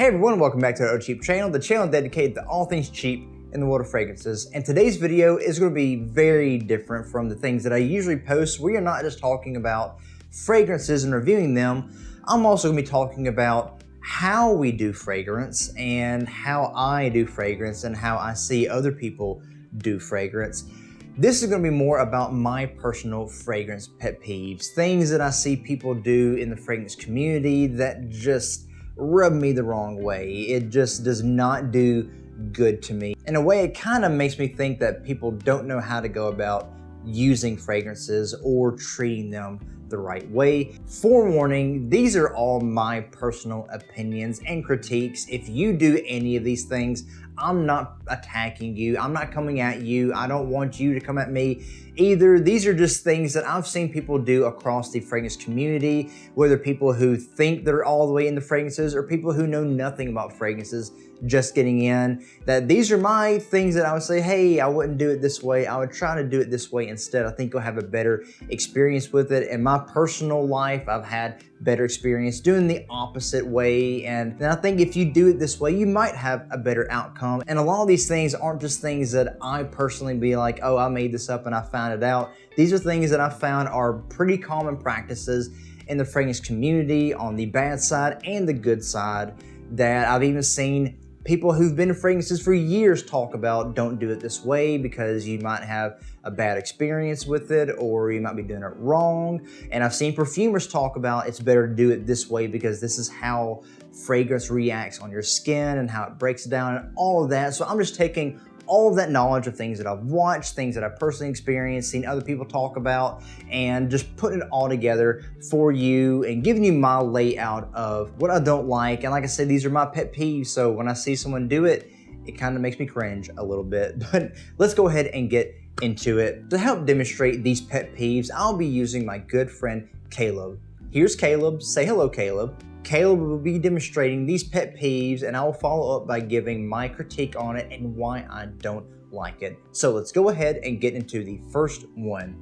Hey everyone, welcome back to our Cheap channel, the channel dedicated to all things cheap in the world of fragrances. And today's video is going to be very different from the things that I usually post. We are not just talking about fragrances and reviewing them. I'm also going to be talking about how we do fragrance and how I do fragrance and how I see other people do fragrance. This is going to be more about my personal fragrance pet peeves, things that I see people do in the fragrance community that just rub me the wrong way. It just does not do good to me. In a way, it kind of makes me think that people don't know how to go about using fragrances or treating them the right way. Forewarning, these are all my personal opinions and critiques. If you do any of these things, I'm not attacking you. I'm not coming at you. I don't want you to come at me either. These are just things that I've seen people do across the fragrance community, whether people who think they're all the way into fragrances or people who know nothing about fragrances just getting in. That these are my things that I would say, hey, I wouldn't do it this way. I would try to do it this way instead. I think you'll have a better experience with it. In my personal life, I've had better experience doing the opposite way. And I think if you do it this way, you might have a better outcome. And a lot of these things aren't just things that I personally be like, oh, I made this up and I found it out. These are things that I found are pretty common practices in the fragrance community on the bad side and the good side that I've even seen people who've been in fragrances for years talk about. Don't do it this way because you might have a bad experience with it or you might be doing it wrong. And I've seen perfumers talk about it's better to do it this way because this is how fragrance reacts on your skin and how it breaks down and all of that. So I'm just taking all of that knowledge of things that I've watched, things that I've personally experienced, seen other people talk about, and just putting it all together for you and giving you my layout of what I don't like. And like I said, these are my pet peeves, so when I see someone do it, it kind of makes me cringe a little bit. But let's go ahead and get into it. To help demonstrate these pet peeves, I'll be using my good friend Caleb. Here's Caleb. Say hello, Caleb. Caleb will be demonstrating these pet peeves and I will follow up by giving my critique on it and why I don't like it. So let's go ahead and get into the first one.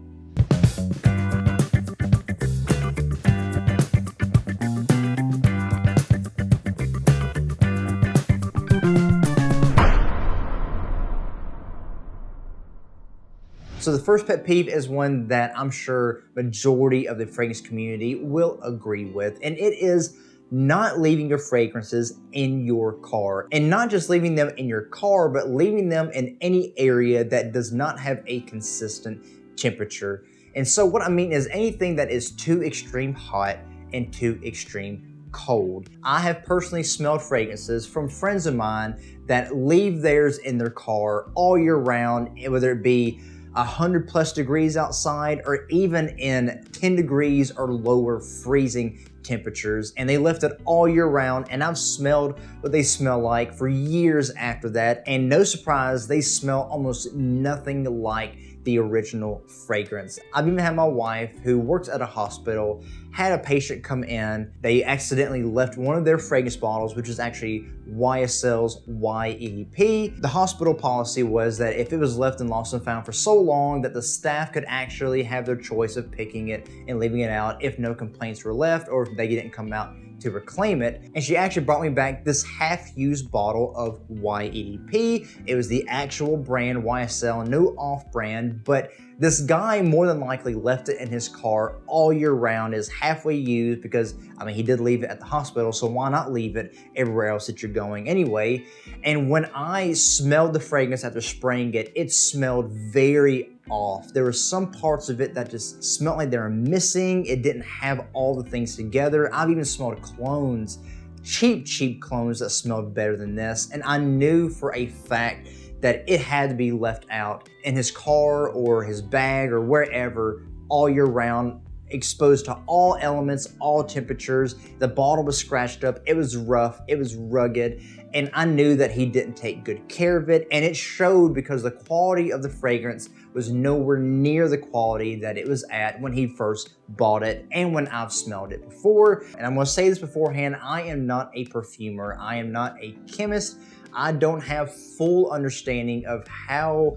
So the first pet peeve is one that I'm sure majority of the fragrance community will agree with, and it is not leaving your fragrances in your car. And not just leaving them in your car, but leaving them in any area that does not have a consistent temperature. And so what I mean is anything that is too extreme hot and too extreme cold. I have personally smelled fragrances from friends of mine that leave theirs in their car all year round, whether it be 100+ degrees outside or even in 10 degrees or lower freezing temperatures, and they left it all year round, and I've smelled what they smell like for years after that, and no surprise, they smell almost nothing like the original fragrance. I've even had my wife, who works at a hospital, had a patient come in. They accidentally left one of their fragrance bottles, which is actually YSL's YEP. The hospital policy was that if it was left and lost and found for so long that the staff could actually have their choice of picking it and leaving it out if no complaints were left or if they didn't come out to reclaim it. And she actually brought me back this half-used bottle of YEP. It was the actual brand YSL, no off-brand, but this guy more than likely left it in his car all year round, is halfway used because, I mean, he did leave it at the hospital, so why not leave it everywhere else that you're going anyway? And when I smelled the fragrance after spraying it, it smelled very off. There were some parts of it that just smelled like they were missing. It didn't have all the things together. I've even smelled clones, cheap clones that smelled better than this. And I knew for a fact that it had to be left out in his car or his bag or wherever all year round, exposed to all elements, all temperatures. The bottle was scratched up, it was rough, it was rugged, and I knew that he didn't take good care of it, and it showed because the quality of the fragrance was nowhere near the quality that it was at when he first bought it and when I've smelled it before. And I'm gonna say this beforehand, I am not a perfumer, I am not a chemist, I don't have full understanding of how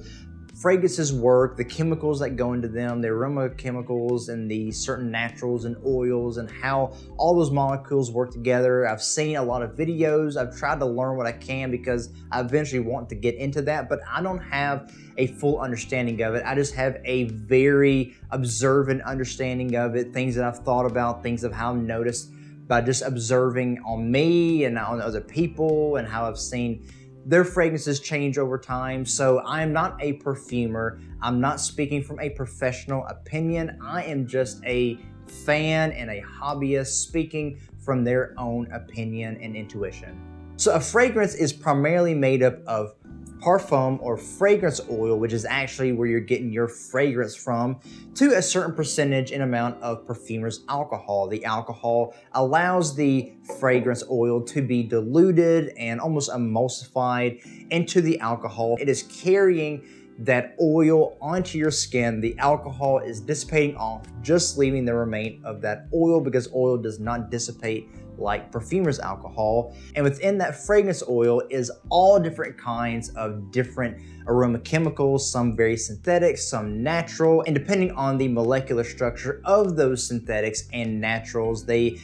fragrances work, the chemicals that go into them, the aroma chemicals and the certain naturals and oils, and how all those molecules work together. I've seen a lot of videos. I've tried to learn what I can because I eventually want to get into that, but I don't have a full understanding of it. I just have a very observant understanding of it, things that I've thought about, things of how I've noticed by just observing on me and on other people, and how I've seen their fragrances change over time. So I am not a perfumer. I'm not speaking from a professional opinion. I am just a fan and a hobbyist speaking from their own opinion and intuition. So a fragrance is primarily made up of parfum or fragrance oil, which is actually where you're getting your fragrance from, to a certain percentage and amount of perfumer's alcohol. The alcohol allows the fragrance oil to be diluted and almost emulsified into the alcohol. It is carrying that oil onto your skin. The alcohol is dissipating off, just leaving the remain of that oil, because oil does not dissipate like perfumer's alcohol. And within that fragrance oil is all different kinds of different aroma chemicals, some very synthetic, some natural, and depending on the molecular structure of those synthetics and naturals, they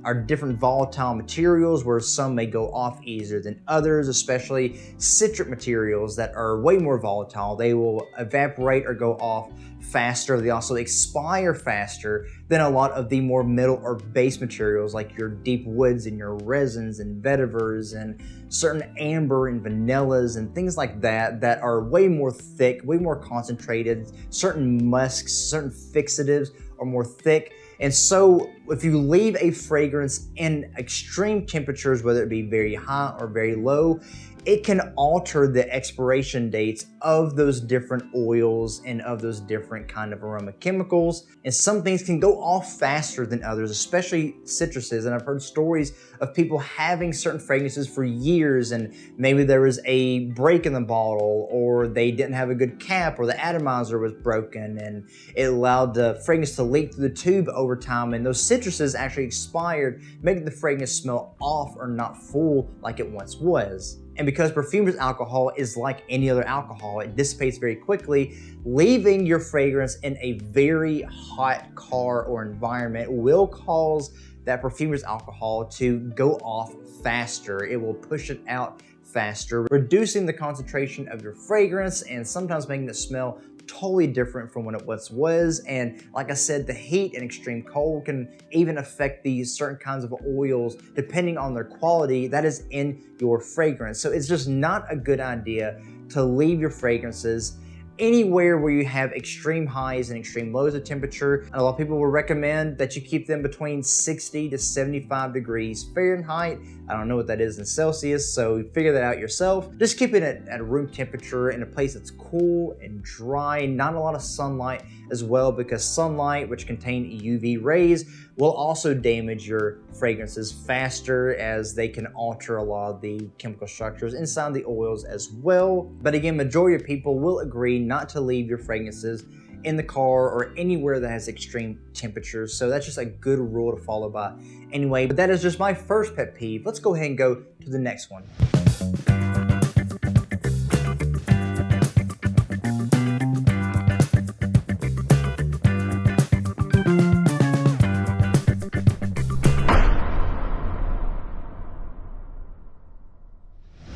are different volatile materials, where some may go off easier than others, especially citric materials that are way more volatile. They will evaporate or go off faster. They also expire faster than a lot of the more middle or base materials, like your deep woods and your resins and vetivers and certain amber and vanillas and things like that, that are way more thick, way more concentrated. Certain musks, certain fixatives are more thick. And so if you leave a fragrance in extreme temperatures, whether it be very high or very low, it can alter the expiration dates of those different oils and of those different kind of aroma chemicals. And some things can go off faster than others, especially citruses. And I've heard stories of people having certain fragrances for years, and maybe there was a break in the bottle, or they didn't have a good cap, or the atomizer was broken, and it allowed the fragrance to leak through the tube over time, and those citruses actually expired, making the fragrance smell off or not full like it once was. And because perfumer's alcohol is like any other alcohol, it dissipates very quickly, leaving your fragrance in a very hot car or environment will cause that perfumer's alcohol to go off faster. It will push it out faster, reducing the concentration of your fragrance and sometimes making it smell totally different from what it once was. And like I said, the heat and extreme cold can even affect these certain kinds of oils depending on their quality that is in your fragrance. So it's just not a good idea to leave your fragrances anywhere where you have extreme highs and extreme lows of temperature. And a lot of people will recommend that you keep them between 60 to 75 degrees Fahrenheit. I don't know what that is in Celsius, so figure that out yourself. Just keep it at room temperature in a place that's cool and dry, not a lot of sunlight as well, because sunlight, which contain UV rays, will also damage your fragrances faster, as they can alter a lot of the chemical structures inside the oils as well. But again, majority of people will agree not to leave your fragrances in the car or anywhere that has extreme temperatures. So that's just a good rule to follow by anyway. But that is just my first pet peeve. Let's go ahead and go to the next one.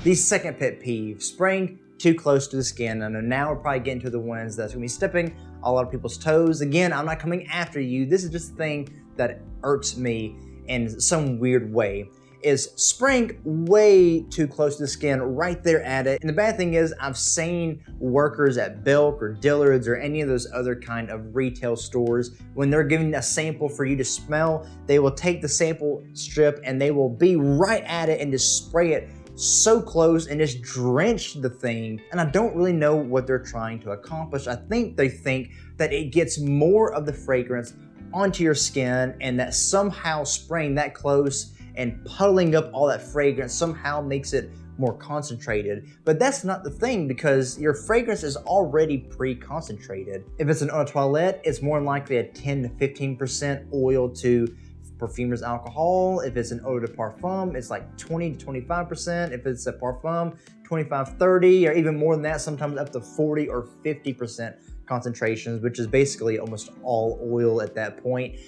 The second pet peeve, spraying too close to the skin. I know now we're probably getting to the ones that's gonna be stepping a lot of people's toes. Again, I'm not coming after you. This is just a thing that irks me in some weird way, is spraying way too close to the skin right there at it. And the bad thing is, I've seen workers at Belk or Dillard's or any of those other kind of retail stores, when they're giving a sample for you to smell, they will take the sample strip and they will be right at it and just spray it so close and just drench the thing. And I don't really know what they're trying to accomplish. I think they think that it gets more of the fragrance onto your skin, and that somehow spraying that close and puddling up all that fragrance somehow makes it more concentrated. But that's not the thing, because your fragrance is already pre-concentrated. If it's an eau de toilette, it's more than likely a 10 to 15% oil to perfumer's alcohol. If it's an eau de parfum, it's like 20 to 25%. If it's a parfum, 25, 30, or even more than that, sometimes up to 40 or 50% concentrations, which is basically almost all oil at that point.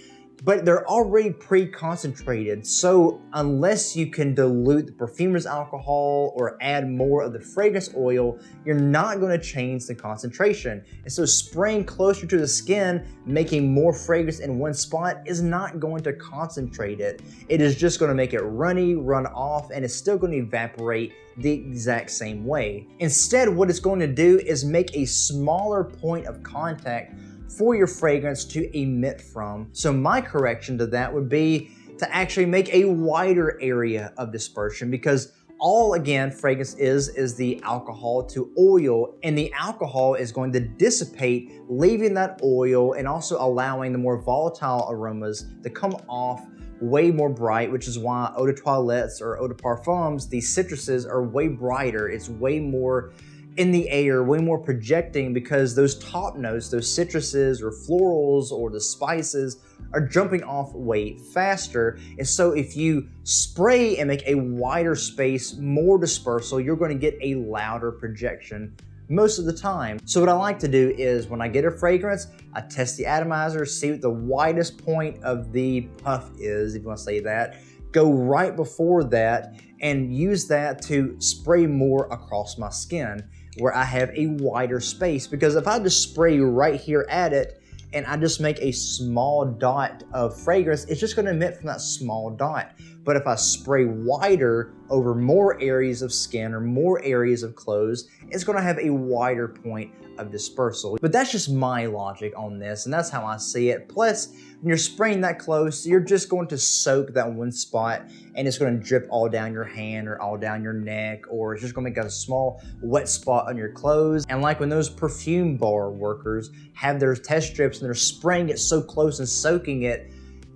But they're already pre-concentrated, so unless you can dilute the perfumer's alcohol or add more of the fragrance oil, you're not going to change the concentration. And so spraying closer to the skin, making more fragrance in one spot, is not going to concentrate it. It is just going to make it runny, run off, and it's still going to evaporate the exact same way. Instead, what it's going to do is make a smaller point of contact for your fragrance to emit from. So my correction to that would be to actually make a wider area of dispersion, because all, again, fragrance is the alcohol to oil, and the alcohol is going to dissipate, leaving that oil and also allowing the more volatile aromas to come off way more bright, which is why eau de toilettes or eau de parfums, these citruses are way brighter. It's way more in the air, way more projecting, because those top notes, those citruses or florals or the spices, are jumping off way faster. And so if you spray and make a wider space, more dispersal, you're going to get a louder projection most of the time. So what I like to do is when I get a fragrance, I test the atomizer, see what the widest point of the puff is, if you want to say that, go right before that and use that to spray more across my skin where I have a wider space. Because if I just spray right here at it and I just make a small dot of fragrance, it's just going to emit from that small dot. But if I spray wider over more areas of skin or more areas of clothes, it's going to have a wider point of dispersal. But that's just my logic on this, and that's how I see it. Plus, when you're spraying that close, you're just going to soak that one spot, and it's going to drip all down your hand or all down your neck, or it's just going to make a small wet spot on your clothes. And like when those perfume bar workers have their test strips and they're spraying it so close and soaking it,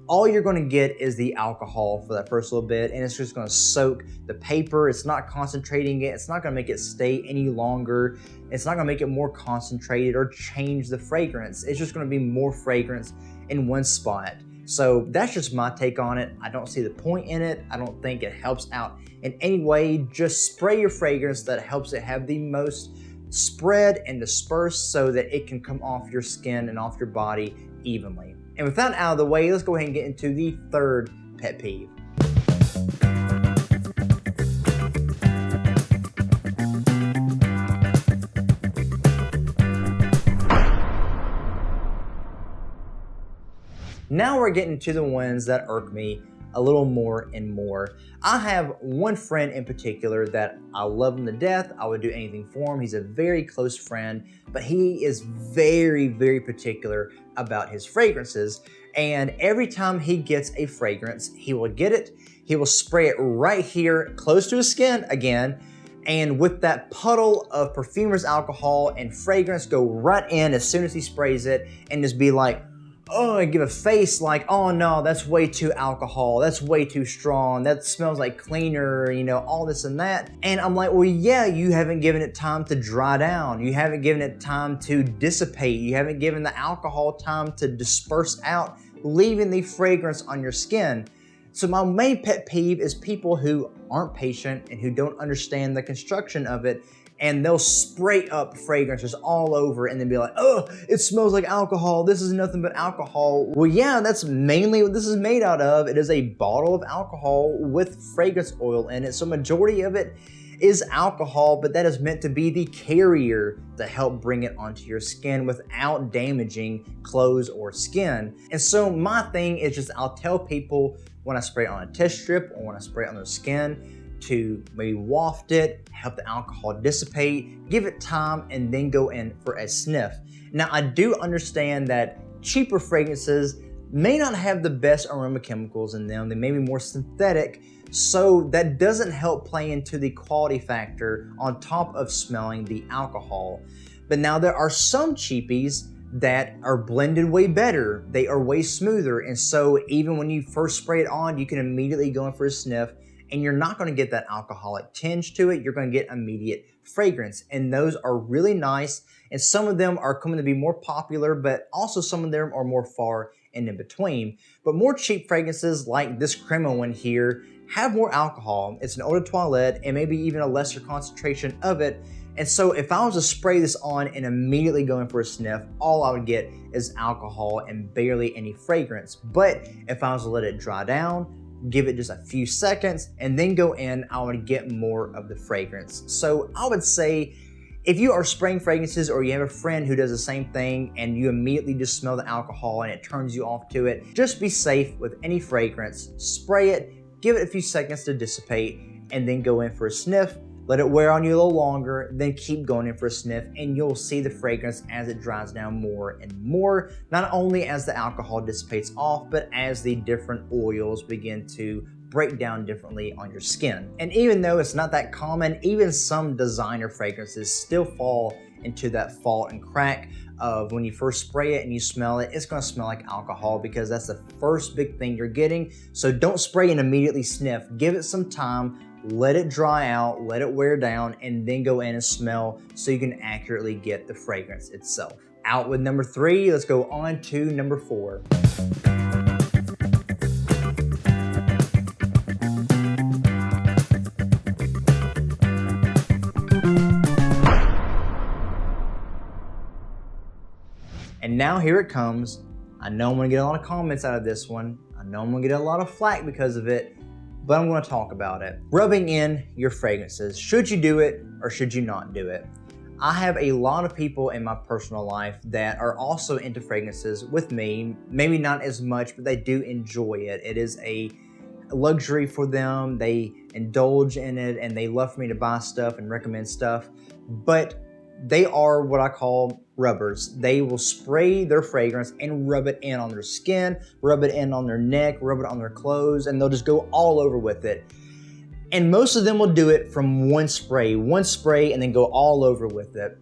all you're going to get is the alcohol for that first little bit, and it's just going to soak the paper. It's not concentrating it. It's not going to make it stay any longer. It's not going to make it more concentrated or change the fragrance. It's just going to be more fragrance in one spot. So that's just my take on it. I don't see the point in it. I don't think it helps out in any way. Just spray your fragrance that helps it have the most spread and disperse so that it can come off your skin and off your body evenly. And with that out of the way, let's go ahead and get into the third pet peeve. Now we're getting to the ones that irk me a little more and more. I have one friend in particular that I love him to death. I would do anything for him. He's a very close friend, but he is very, very particular about his fragrances. And every time he gets a fragrance, he will get it, he will spray it right here, close to his skin again, and with that puddle of perfumer's alcohol and fragrance go right in as soon as he sprays it, and just be like, oh, and give a face like, oh no, that's way too alcohol, that's way too strong, that smells like cleaner, you know, all this and that. And I'm like, well, yeah, you haven't given it time to dry down, you haven't given it time to dissipate, you haven't given the alcohol time to disperse out, leaving the fragrance on your skin. So my main pet peeve is people who aren't patient and who don't understand the construction of it, and they'll spray up fragrances all over and then be like, oh, it smells like alcohol. This is nothing but alcohol. Well, yeah, that's mainly what this is made out of. It is a bottle of alcohol with fragrance oil in it. So majority of it is alcohol, but that is meant to be the carrier to help bring it onto your skin without damaging clothes or skin. And so my thing is just, I'll tell people when I spray it on a test strip or when I spray it on their skin to maybe waft it, help the alcohol dissipate, give it time, and then go in for a sniff. Now, I do understand that cheaper fragrances may not have the best aroma chemicals in them. They may be more synthetic, so that doesn't help play into the quality factor on top of smelling the alcohol. But now there are some cheapies that are blended way better. They are way smoother, and so even when you first spray it on, you can immediately go in for a sniff, and you're not going to get that alcoholic tinge to it. You're going to get immediate fragrance, and those are really nice, and some of them are coming to be more popular, but also some of them are more far and in between. But more cheap fragrances like this Crema one here have more alcohol. It's an eau de toilette and maybe even a lesser concentration of it. And so if I was to spray this on and immediately go in for a sniff, all I would get is alcohol and barely any fragrance. But if I was to let it dry down, give it just a few seconds, and then go in, I would get more of the fragrance. So I would say if you are spraying fragrances or you have a friend who does the same thing and you immediately just smell the alcohol and it turns you off to it, just be safe with any fragrance. Spray it, give it a few seconds to dissipate, and then go in for a sniff. Let it wear on you a little longer, then keep going in for a sniff, and you'll see the fragrance as it dries down more and more, not only as the alcohol dissipates off, but as the different oils begin to break down differently on your skin. And even though it's not that common, even some designer fragrances still fall into that fault and crack of when you first spray it and you smell it, it's gonna smell like alcohol because that's the first big thing you're getting. So don't spray and immediately sniff. Give it some time, let it dry out, let it wear down, and then go in and smell so you can accurately get the fragrance itself. Out with number 3, let's go on to number 4. And now here it comes. I know I'm gonna get a lot of comments out of this one. I know I'm gonna get a lot of flack because of it, but I'm gonna talk about it. Rubbing in your fragrances. Should you do it or should you not do it? I have a lot of people in my personal life that are also into fragrances with me. Maybe not as much, but they do enjoy it. It is a luxury for them. They indulge in it and they love for me to buy stuff and recommend stuff. But they are what I call rubbers. They will spray their fragrance and rub it in on their skin, rub it in on their neck, rub it on their clothes, and they'll just go all over with it. And most of them will do it from one spray, and then go all over with it.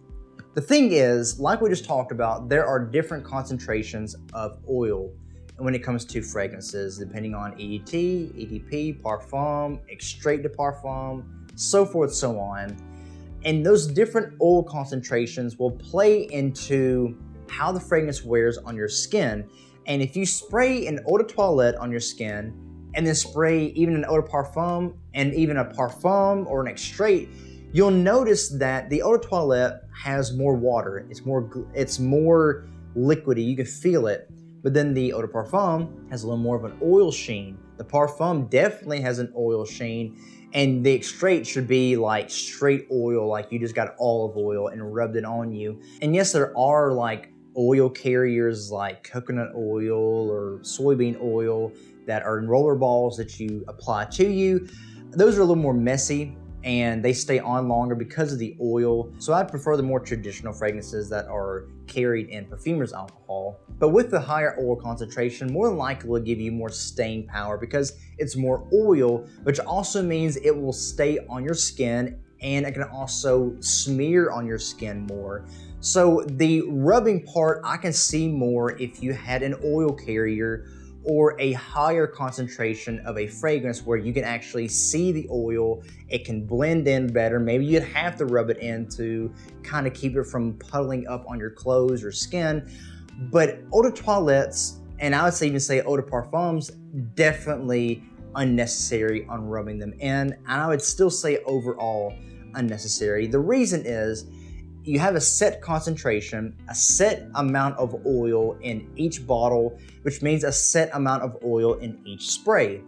The thing is, like we just talked about, there are different concentrations of oil when it comes to fragrances, depending on EDT, EDP, parfum, extrait de parfum, so forth, so on. And those different oil concentrations will play into how the fragrance wears on your skin. And if you spray an eau de toilette on your skin and then spray even an eau de parfum and even a parfum or an extrait, you'll notice that the eau de toilette has more water. It's more liquidy. You can feel it. But then the eau de parfum has a little more of an oil sheen. The parfum definitely has an oil sheen. And the extrait should be like straight oil, like you just got olive oil and rubbed it on you. And yes, there are like oil carriers like coconut oil or soybean oil that are in roller balls that you apply to you. Those are a little more messy and they stay on longer because of the oil. So I prefer the more traditional fragrances that are carried in perfumer's alcohol. But with the higher oil concentration, more than likely will give you more staying power because it's more oil, which also means it will stay on your skin and it can also smear on your skin more. So the rubbing part, I can see more if you had an oil carrier or a higher concentration of a fragrance where you can actually see the oil, it can blend in better. Maybe you'd have to rub it in to kind of keep it from puddling up on your clothes or skin. But eau de toilettes, and I would even say eau de parfums, definitely unnecessary on rubbing them in. And I would still say overall unnecessary. The reason is, you have a set concentration, a set amount of oil in each bottle, which means a set amount of oil in each spray.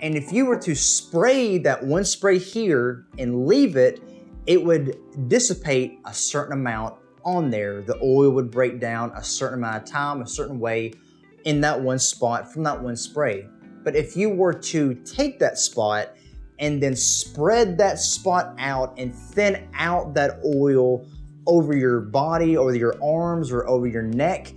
And if you were to spray that one spray here and leave it, it would dissipate a certain amount on there. The oil would break down a certain amount of time, a certain way in that one spot from that one spray. But if you were to take that spot and then spread that spot out and thin out that oil over your body, over your arms, or over your neck,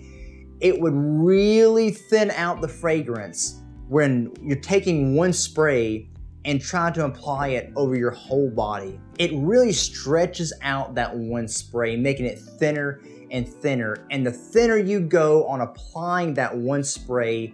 it would really thin out the fragrance when you're taking one spray and trying to apply it over your whole body. It really stretches out that one spray, making it thinner and thinner. And the thinner you go on applying that one spray,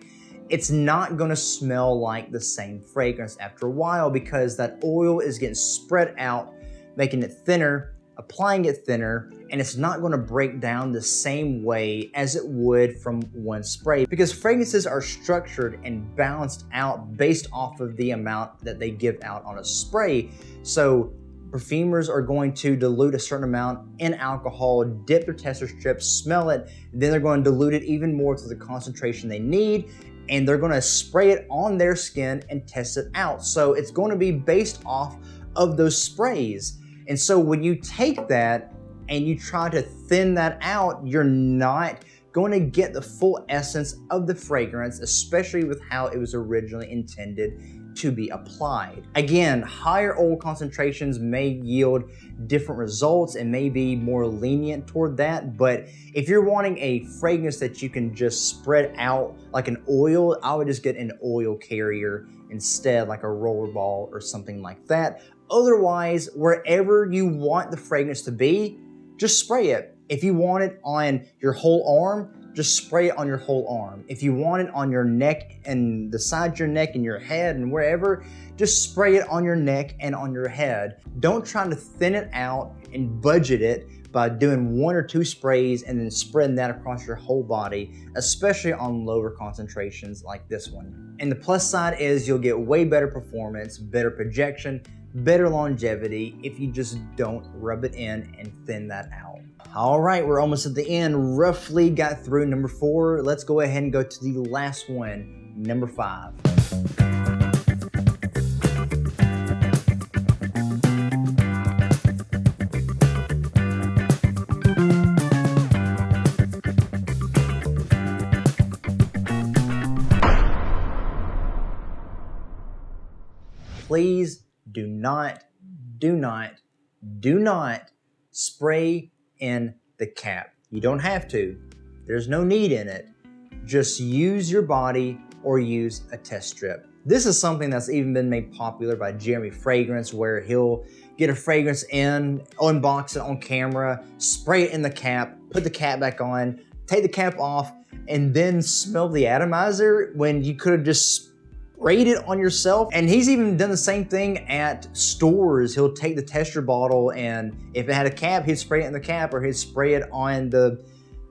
it's not gonna smell like the same fragrance after a while because that oil is getting spread out, making it thinner applying it thinner, and it's not going to break down the same way as it would from one spray, because fragrances are structured and balanced out based off of the amount that they give out on a spray. So perfumers are going to dilute a certain amount in alcohol, dip their tester strips, smell it, then they're going to dilute it even more to the concentration they need, and they're going to spray it on their skin and test it out. So it's going to be based off of those sprays. And so when you take that and you try to thin that out, you're not going to get the full essence of the fragrance, especially with how it was originally intended to be applied. Again, higher oil concentrations may yield different results and may be more lenient toward that, but if you're wanting a fragrance that you can just spread out like an oil, I would just get an oil carrier instead, like a roller ball or something like that. Otherwise, wherever you want the fragrance to be, just spray it. If you want it on your whole arm, just spray it on your whole arm. If you want it on your neck and the side of your neck and your head and wherever, just spray it on your neck and on your head. Don't try to thin it out and budget it by doing 1 or 2 sprays and then spreading that across your whole body, especially on lower concentrations like this one. And the plus side is you'll get way better performance, better projection, better longevity if you just don't rub it in and thin that out. All right, we're almost at the end. Roughly got through number 4. Let's go ahead and go to the last one, number 5. Please do not spray in the cap. You don't have to. There's no need in it. Just use your body or use a test strip. This is something that's even been made popular by Jeremy Fragrance, where he'll get a fragrance in, unbox it on camera, spray it in the cap, put the cap back on, take the cap off, and then smell the atomizer when you could have just sprayed it on yourself. And he's even done the same thing at stores. He'll take the tester bottle, and if it had a cap, he'd spray it in the cap, or he'd spray it on the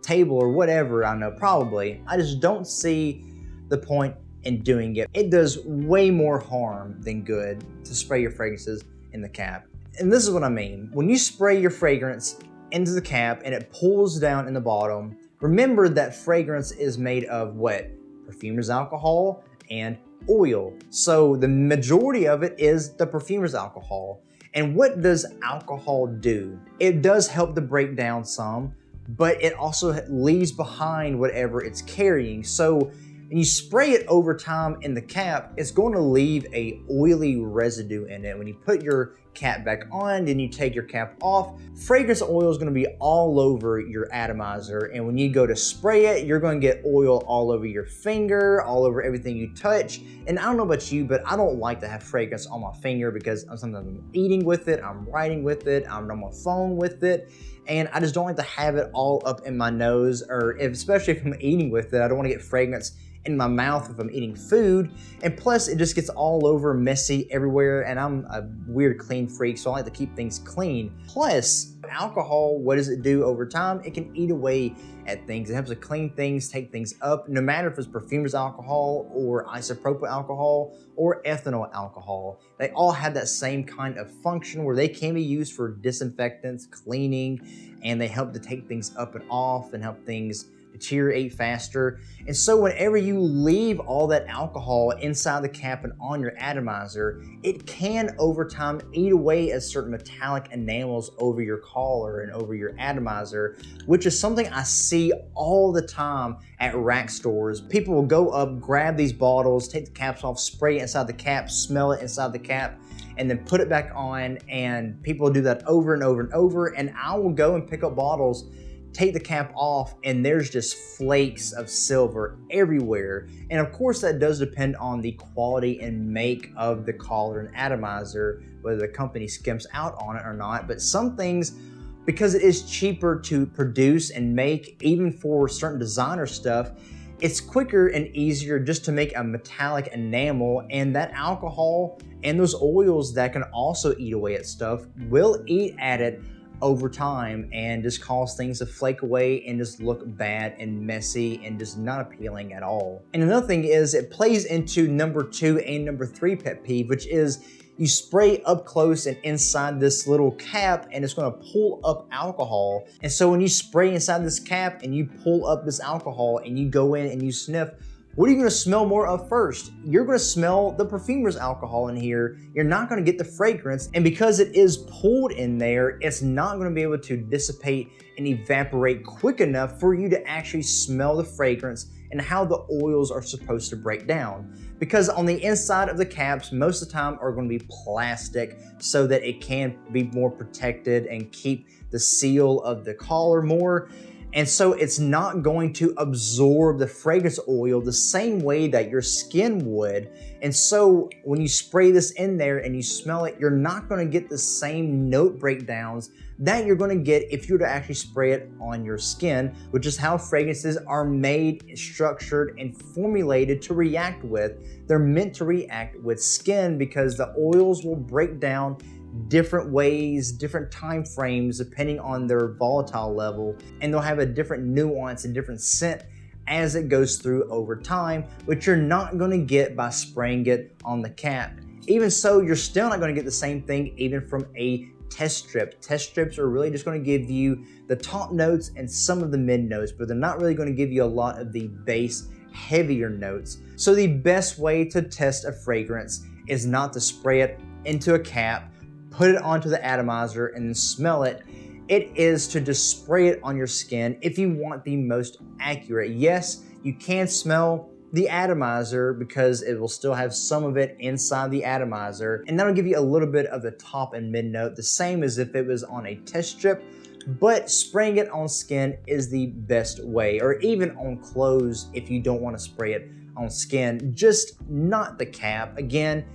table or whatever. I don't know, probably. I just don't see the point in doing it. It does way more harm than good to spray your fragrances in the cap. And this is what I mean. When you spray your fragrance into the cap and it pulls down in the bottom, remember that fragrance is made of what? Perfumer's alcohol and oil. So the majority of it is the perfumer's alcohol. And what does alcohol do? It does help to break down some, but it also leaves behind whatever it's carrying. So when you spray it over time in the cap, it's going to leave a oily residue in it. When you put your cap back on, then you take your cap off, fragrance oil is going to be all over your atomizer. And when you go to spray it, you're going to get oil all over your finger, all over everything you touch. And I don't know about you, but I don't like to have fragrance on my finger because sometimes I'm eating with it, I'm writing with it, I'm on my phone with it. And I just don't like to have it all up in my nose, or especially if I'm eating with it, I don't want to get fragrance in my mouth if I'm eating food. And plus it just gets all over, messy everywhere, and I'm a weird clean freak, so I like to keep things clean. Plus alcohol, what does it do over time? It can eat away at things. It helps to clean things, take things up, no matter if it's perfumer's alcohol or isopropyl alcohol or ethanol alcohol. They all have that same kind of function where they can be used for disinfectants, cleaning, and they help to take things up and off and help things deteriorate faster. And so whenever you leave all that alcohol inside the cap and on your atomizer, it can over time eat away at certain metallic enamels over your collar and over your atomizer, which is something I see all the time at rack stores. People will go up, grab these bottles, take the caps off, spray it inside the cap, smell it inside the cap, and then put it back on. And people do that over and over and over. And I will go and pick up bottles, take the cap off, and there's just flakes of silver everywhere. And of course that does depend on the quality and make of the collar and atomizer, whether the company skimps out on it or not. But some things, because it is cheaper to produce and make, even for certain designer stuff, it's quicker and easier just to make a metallic enamel, and that alcohol and those oils that can also eat away at stuff will eat at it over time and just cause things to flake away and just look bad and messy and just not appealing at all. And another thing is it plays into number 2 and number 3 pet peeve, which is you spray up close and inside this little cap and it's gonna pull up alcohol. And so when you spray inside this cap and you pull up this alcohol and you go in and you sniff, what are you gonna smell more of first? You're gonna smell the perfumer's alcohol in here. You're not gonna get the fragrance. And because it is pulled in there, it's not gonna be able to dissipate and evaporate quick enough for you to actually smell the fragrance and how the oils are supposed to break down. Because on the inside of the caps, most of the time are gonna be plastic so that it can be more protected and keep the seal of the collar more. And so it's not going to absorb the fragrance oil the same way that your skin would. And so when you spray this in there and you smell it, you're not gonna get the same note breakdowns that you're gonna get if you were to actually spray it on your skin, which is how fragrances are made, structured, and formulated to react with. They're meant to react with skin because the oils will break down different ways, different time frames, depending on their volatile level, and they'll have a different nuance and different scent as it goes through over time, which you're not gonna get by spraying it on the cap. Even so, you're still not gonna get the same thing even from a test strip. Test strips are really just gonna give you the top notes and some of the mid notes, but they're not really gonna give you a lot of the base, heavier notes. So the best way to test a fragrance is not to spray it into a cap, put it onto the atomizer and then smell it. It is to just spray it on your skin if you want the most accurate. Yes, you can smell the atomizer because it will still have some of it inside the atomizer, and that'll give you a little bit of the top and mid note, the same as if it was on a test strip, but spraying it on skin is the best way, or even on clothes if you don't want to spray it on skin, just not the cap. Again,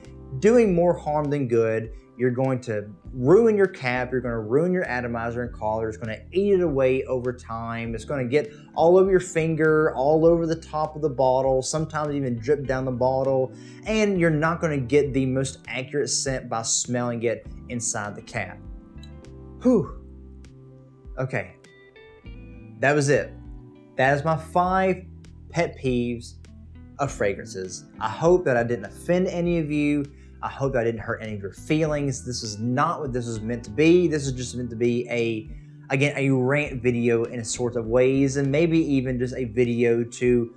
doing more harm than good. You're going to ruin your cap, you're gonna ruin your atomizer and collar, it's gonna eat it away over time, it's gonna get all over your finger, all over the top of the bottle, sometimes even drip down the bottle, and you're not gonna get the most accurate scent by smelling it inside the cap. Whew. Okay, that was it. That is my 5 pet peeves of fragrances. I hope that I didn't offend any of you. I hope I didn't hurt any of your feelings. This is not what this was meant to be. This is just meant to be a rant video in a sort of ways, and maybe even just a video to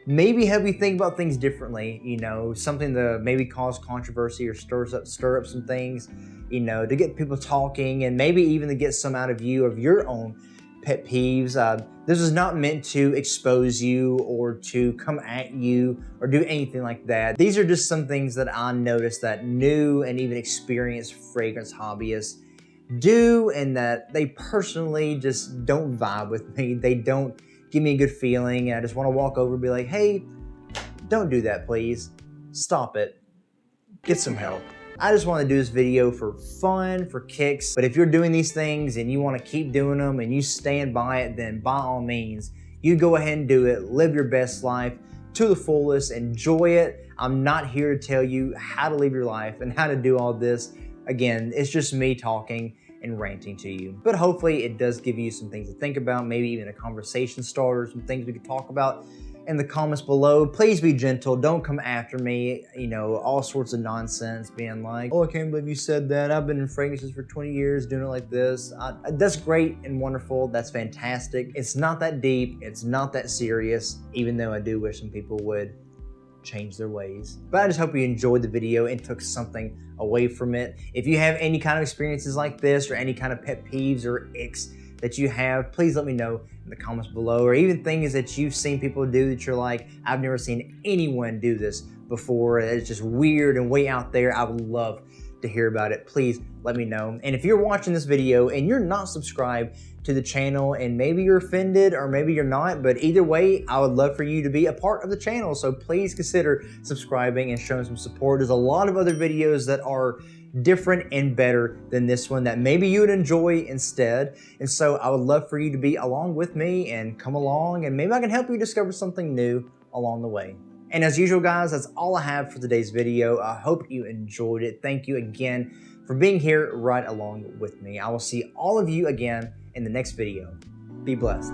maybe help you think about things differently, you know, something to maybe cause controversy or stir up some things, you know, to get people talking and maybe even to get some out of you of your own pet peeves. This is not meant to expose you or to come at you or do anything like that. These are just some things that I noticed that new and even experienced fragrance hobbyists do, and that they personally just don't vibe with me. They don't give me a good feeling, and I just want to walk over and be like, hey, don't do that, please. Stop it. Get some help. I just want to do this video for fun, for kicks, but if you're doing these things and you want to keep doing them and you stand by it, then by all means, you go ahead and do it. Live your best life to the fullest, enjoy it. I'm not here to tell you how to live your life and how to do all this. Again, it's just me talking and ranting to you. But hopefully it does give you some things to think about, maybe even a conversation starter, some things we could talk about in the comments below. Please be gentle, don't come after me, you know, all sorts of nonsense, being like, oh, I can't believe you said that. I've been in fragrances for 20 years doing it like this. That's great and wonderful, that's fantastic. It's not that deep, it's not that serious, even though I do wish some people would change their ways. But I just hope you enjoyed the video and took something away from it. If you have any kind of experiences like this or any kind of pet peeves or icks that you have, please let me know in the comments below, or even things that you've seen people do that you're like, I've never seen anyone do this before. It's just weird and way out there. I would love to hear about it. Please let me know. And if you're watching this video and you're not subscribed to the channel, and maybe you're offended or maybe you're not, but either way, I would love for you to be a part of the channel. So please consider subscribing and showing some support. There's a lot of other videos that are different and better than this one that maybe you would enjoy instead. And so I would love for you to be along with me and come along, and maybe I can help you discover something new along the way. And as usual, guys, that's all I have for today's video. I hope you enjoyed it. Thank you again for being here right along with me. I will see all of you again in the next video. Be blessed.